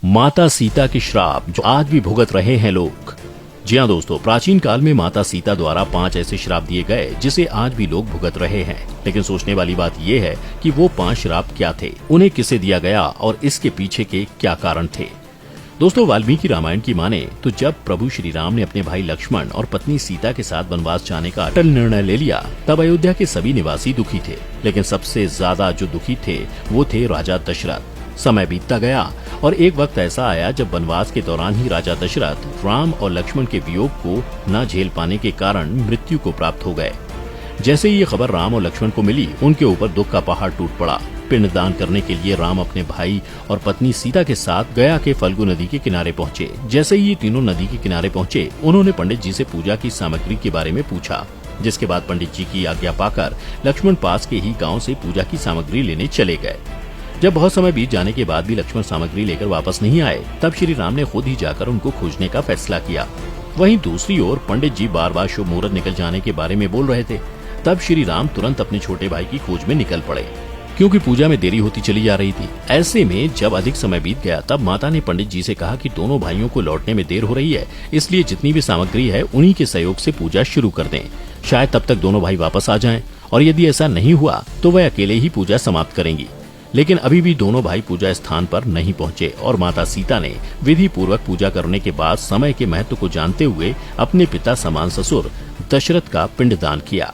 माता सीता के श्राप जो आज भी भुगत रहे हैं लोग। जी हाँ दोस्तों, प्राचीन काल में माता सीता द्वारा 5 ऐसे श्राप दिए गए जिसे आज भी लोग भुगत रहे हैं। लेकिन सोचने वाली बात यह है कि वो 5 श्राप क्या थे, उन्हें किसे दिया गया और इसके पीछे के क्या कारण थे। दोस्तों, वाल्मीकि रामायण की माने तो जब प्रभु श्री राम ने अपने भाई लक्ष्मण और पत्नी सीता के साथ वनवास जाने का अटल निर्णय ले लिया, तब अयोध्या के सभी निवासी दुखी थे। लेकिन सबसे ज्यादा जो दुखी थे वो थे राजा दशरथ। समय बीतता गया और एक वक्त ऐसा आया जब वनवास के दौरान ही राजा दशरथ राम और लक्ष्मण के वियोग को न झेल पाने के कारण मृत्यु को प्राप्त हो गए। जैसे ही ये खबर राम और लक्ष्मण को मिली, उनके ऊपर दुख का पहाड़ टूट पड़ा। पिंडदान करने के लिए राम अपने भाई और पत्नी सीता के साथ गया के फल्गु नदी के किनारे पहुंचे। जैसे ही ये तीनों नदी के किनारे पहुंचे, उन्होंने पंडित जी से पूजा की सामग्री के बारे में पूछा, जिसके बाद पंडित जी की आज्ञा पाकर लक्ष्मण पास के ही गाँव से पूजा की सामग्री लेने चले गए। जब बहुत समय बीत जाने के बाद भी लक्ष्मण सामग्री लेकर वापस नहीं आए, तब श्री राम ने खुद ही जाकर उनको खोजने का फैसला किया। वहीं दूसरी ओर पंडित जी बार बार शुभ मुहूर्त निकल जाने के बारे में बोल रहे थे। तब श्री राम तुरंत अपने छोटे भाई की खोज में निकल पड़े, क्योंकि पूजा में देरी होती चली जा रही थी। ऐसे में जब अधिक समय बीत गया, तब माता ने पंडित जी से कहा कि दोनों भाइयों को लौटने में देर हो रही है, इसलिए जितनी भी सामग्री है उन्हीं के सहयोग से पूजा शुरू कर दें। शायद तब तक दोनों भाई वापस आ जाएं, और यदि ऐसा नहीं हुआ तो वह अकेले ही पूजा समाप्त करेंगी। लेकिन अभी भी दोनों भाई पूजा स्थान पर नहीं पहुंचे और माता सीता ने विधि पूर्वक पूजा करने के बाद समय के महत्व को जानते हुए अपने पिता समान ससुर दशरथ का पिंडदान किया।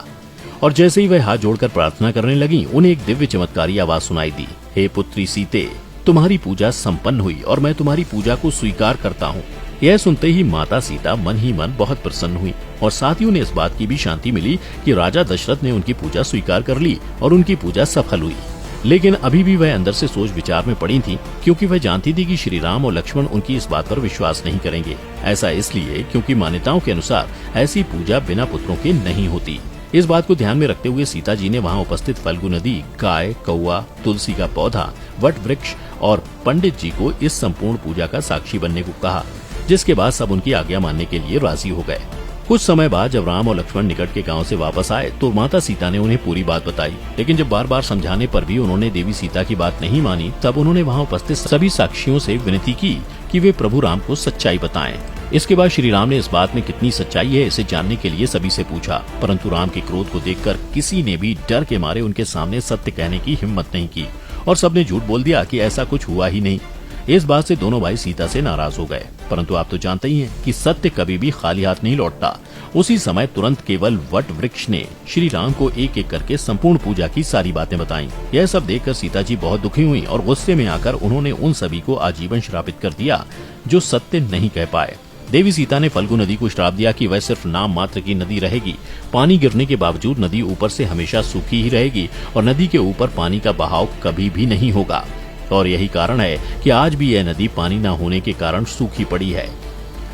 और जैसे ही वह हाथ जोड़कर प्रार्थना करने लगी, उन्हें एक दिव्य चमत्कारी आवाज सुनाई दी। हे पुत्री सीते, तुम्हारी पूजा संपन्न हुई और मैं तुम्हारी पूजा को स्वीकार करता हूँ। यह सुनते ही माता सीता मन ही मन बहुत प्रसन्न हुई और साथ ही उन्हें इस बात की भी शांति मिली कि राजा दशरथ ने उनकी पूजा स्वीकार कर ली और उनकी पूजा सफल हुई। लेकिन अभी भी वह अंदर से सोच विचार में पड़ी थी, क्योंकि वह जानती थी कि श्री राम और लक्ष्मण उनकी इस बात पर विश्वास नहीं करेंगे। ऐसा इसलिए क्योंकि मान्यताओं के अनुसार ऐसी पूजा बिना पुत्रों के नहीं होती। इस बात को ध्यान में रखते हुए सीता जी ने वहाँ उपस्थित फल्गु नदी, गाय, कौआ, तुलसी का पौधा, वट वृक्ष और पंडित जी को इस संपूर्ण पूजा का साक्षी बनने को कहा, जिसके बाद सब उनकी आज्ञा मानने के लिए राजी हो गए। कुछ समय बाद जब राम और लक्ष्मण निकट के गांव से वापस आए, तो माता सीता ने उन्हें पूरी बात बताई। लेकिन जब बार बार समझाने पर भी उन्होंने देवी सीता की बात नहीं मानी, तब उन्होंने वहां उपस्थित सभी साक्षियों से विनती की कि वे प्रभु राम को सच्चाई बताएं। इसके बाद श्री राम ने इस बात में कितनी सच्चाई है इसे जानने के लिए सभी से पूछा, परंतु राम के क्रोध को देखकर किसी ने भी डर के मारे उनके सामने सत्य कहने की हिम्मत नहीं की और सबने झूठ बोल दिया कि ऐसा कुछ हुआ ही नहीं। इस बात से दोनों भाई सीता से नाराज हो गए। परंतु आप तो जानते ही हैं कि सत्य कभी भी खाली हाथ नहीं लौटता। उसी समय तुरंत केवल वट वृक्ष ने श्री राम को एक एक करके संपूर्ण पूजा की सारी बातें बताईं। यह सब देखकर सीता जी बहुत दुखी हुई और गुस्से में आकर उन्होंने उन सभी को आजीवन श्रापित कर दिया जो सत्य नहीं कह पाए। देवी सीता ने फल्गु नदी को श्राप दिया कि वह सिर्फ नाम मात्र की नदी रहेगी। पानी गिरने के बावजूद नदी ऊपर से हमेशा सूखी ही रहेगी और नदी के ऊपर पानी का बहाव कभी भी नहीं होगा। और यही कारण है कि आज भी यह नदी पानी न होने के कारण सूखी पड़ी है।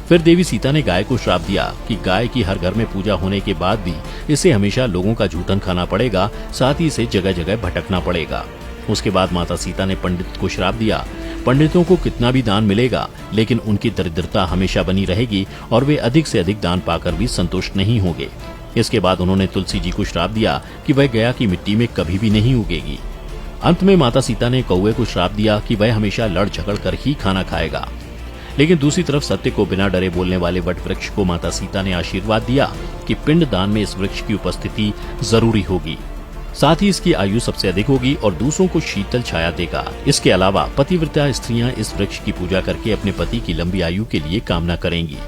फिर देवी सीता ने गाय को श्राप दिया कि गाय की हर घर में पूजा होने के बाद भी इसे हमेशा लोगों का जूठन खाना पड़ेगा, साथ ही इसे जगह जगह भटकना पड़ेगा। उसके बाद माता सीता ने पंडित को श्राप दिया, पंडितों को कितना भी दान मिलेगा, लेकिन उनकी दरिद्रता हमेशा बनी रहेगी और वे अधिक से अधिक दान पाकर भी संतुष्ट नहीं होंगे। इसके बाद उन्होंने तुलसी जी को श्राप दिया कि वह गया की मिट्टी में कभी भी नहीं उगेगी। अंत में माता सीता ने कौवे को श्राप दिया कि वह हमेशा लड़ झगड़ कर ही खाना खाएगा। लेकिन दूसरी तरफ सत्य को बिना डरे बोलने वाले वट वृक्ष को माता सीता ने आशीर्वाद दिया कि पिंड दान में इस वृक्ष की उपस्थिति जरूरी होगी, साथ ही इसकी आयु सबसे अधिक होगी और दूसरों को शीतल छाया देगा। इसके अलावा पतिव्रता स्त्रियां इस वृक्ष की पूजा करके अपने पति की लंबी आयु के लिए कामना करेंगी।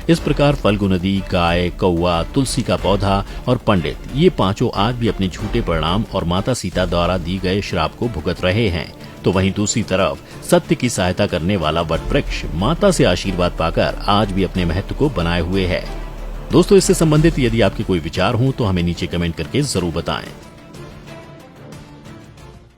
इस प्रकार फल्गु नदी, गाय, कौआ, तुलसी का पौधा और पंडित, ये पांचों आज भी अपने झूठे परिणाम और माता सीता द्वारा दी गए श्राप को भुगत रहे हैं। तो वहीं दूसरी तरफ सत्य की सहायता करने वाला वट वृक्ष माता से आशीर्वाद पाकर आज भी अपने महत्व को बनाए हुए है। दोस्तों, इससे संबंधित यदि आपके कोई विचार हो तो हमें नीचे कमेंट करके जरूर बताएं।